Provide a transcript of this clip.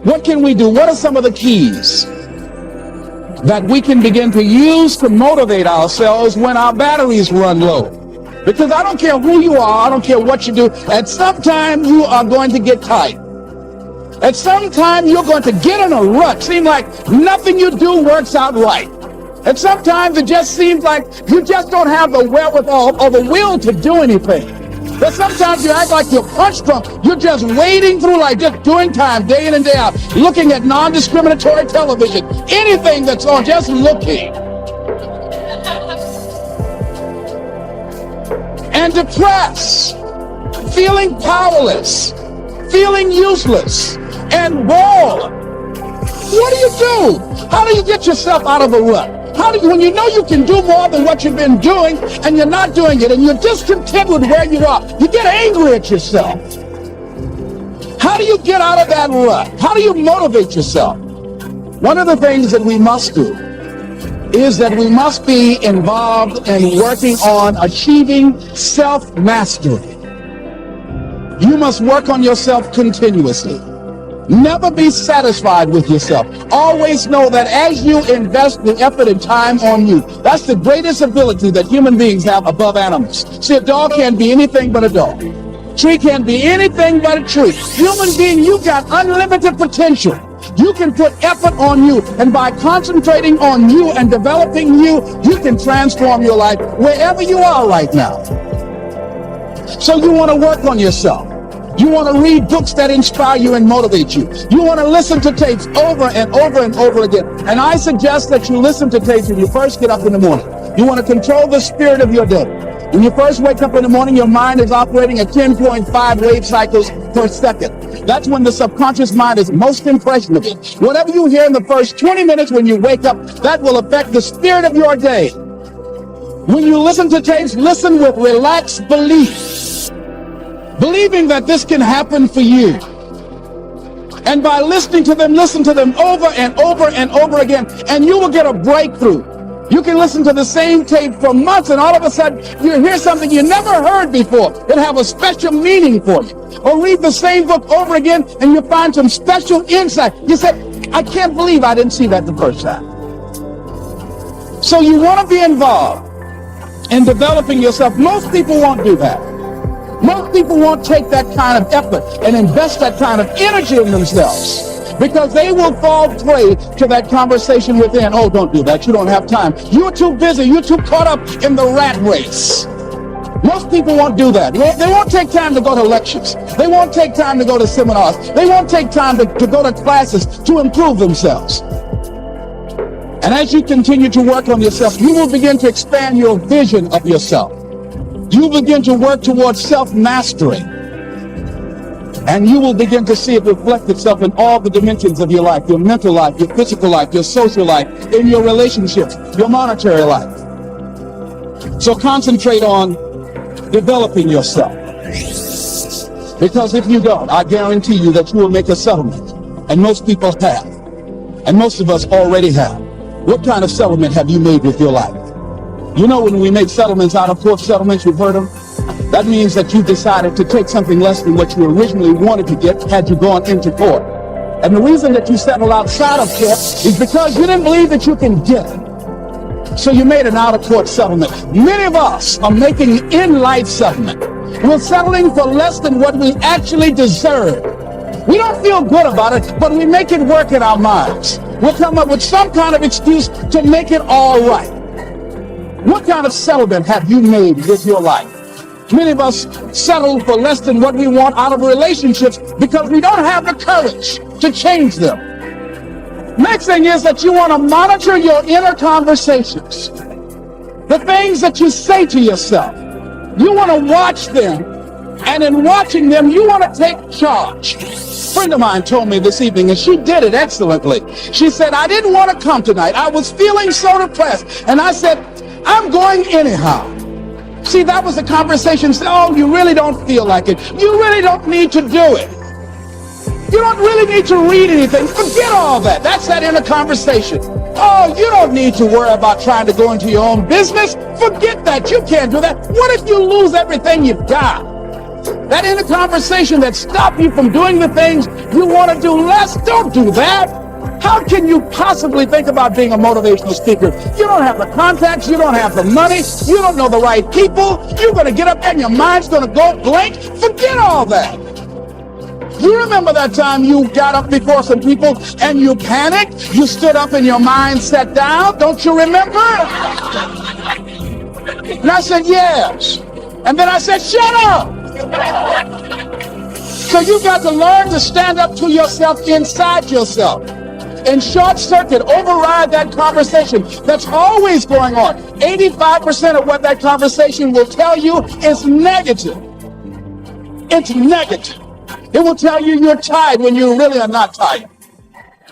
What can we do? What are some of the keys that we can begin to use to motivate ourselves when our batteries run low? Because I don't care who you are, I don't care what you do, at some time you are going to get tired. At some time you're going to get in a rut. Seem like nothing you do works out right. And sometimes it just seems like you just don't have the wherewithal or the will to do anything. But sometimes you act like you're punch drunk. You're just wading through life, just doing time day in and day out, looking at non-discriminatory television, anything that's on, just looking. And depressed, feeling powerless, feeling useless, and bored. What do you do? How do you get yourself out of a rut? How do you, when you know you can do more than what you've been doing and you're not doing it and you're discontent with where you are, you get angry at yourself. How do you get out of that rut? How do you motivate yourself? One of the things that we must do is that we must be involved in working on achieving self-mastery. You must work on yourself continuously. Never be satisfied with yourself. Always know that as you invest the effort and time on you, that's the greatest ability that human beings have above animals. See, a dog can't be anything but a dog. Tree can't be anything but a tree. Human being, you've got unlimited potential. You can put effort on you, and by concentrating on you and developing you, you can transform your life wherever you are right now. So you want to work on yourself. You want to read books that inspire you and motivate you. You want to listen to tapes over and over and over again. And I suggest that you listen to tapes when you first get up in the morning. You want to control the spirit of your day. When you first wake up in the morning, your mind is operating at 10.5 wave cycles per second. That's when the subconscious mind is most impressionable. Whatever you hear in the first 20 minutes when you wake up, that will affect the spirit of your day. When you listen to tapes, listen with relaxed belief. Believing that this can happen for you. And by listening to them, listen to them over and over and over again, and you will get a breakthrough. You can listen to the same tape for months, and all of a sudden you hear something you never heard before. It'll have a special meaning for you. Or read the same book over again, and you find some special insight. You say, I can't believe I didn't see that the first time. So you want to be involved in developing yourself. Most people won't do that. Most people won't take that kind of effort and invest that kind of energy in themselves because they will fall prey to that conversation within. Oh, don't do that. You don't have time. You're too busy. You're too caught up in the rat race. Most people won't do that. They won't take time to go to lectures. They won't take time to go to seminars. They won't take time to go to classes to improve themselves. And as you continue to work on yourself, you will begin to expand your vision of yourself. You begin to work towards self-mastery, and you will begin to see it reflect itself in all the dimensions of your life, your mental life, your physical life, your social life, in your relationships, your monetary life. So concentrate on developing yourself, because if you don't, I guarantee you that you will make a settlement, and most people have, and most of us already have. What kind of settlement have you made with your life? You know, when we make settlements, out of court settlements, you've heard them, that means that you decided to take something less than what you originally wanted to get had you gone into court. And the reason that you settled outside of court is because you didn't believe that you can get it. So you made an out-of-court settlement. Many of us are making in-life settlement. We're settling for less than what we actually deserve. We don't feel good about it, but we make it work in our minds. We'll come up with some kind of excuse to make it all right. What kind of settlement have you made with your life? Many of us settle for less than what we want out of relationships because we don't have the courage to change them. Next thing is that you want to monitor your inner conversations. The things that you say to yourself. You want to watch them, and in watching them, you want to take charge. A friend of mine told me this evening, and she did it excellently. She said, I didn't want to come tonight. I was feeling so depressed. And I said, I'm going anyhow. See, that was the conversation. Oh, you really don't feel like it. You really don't need to do it. You don't really need to read anything. Forget all that. That's that inner conversation. Oh, you don't need to worry about trying to go into your own business. Forget that. You can't do that. What if you lose everything you've got? That inner conversation that stops you from doing the things you want to do less, don't do that. How can you possibly think about being a motivational speaker? You don't have the contacts, you don't have the money, you don't know the right people. You're going to get up there and your mind's going to go blank. Forget all that. You remember that time you got up before some people and you panicked? You stood up and your mind sat down? Don't you remember? And I said, yes. And then I said, shut up. So you got to learn to stand up to yourself inside yourself and short circuit, override that conversation that's always going on. 85% of what that conversation will tell you is negative. It's negative. It will tell you you're tired when you really are not tired.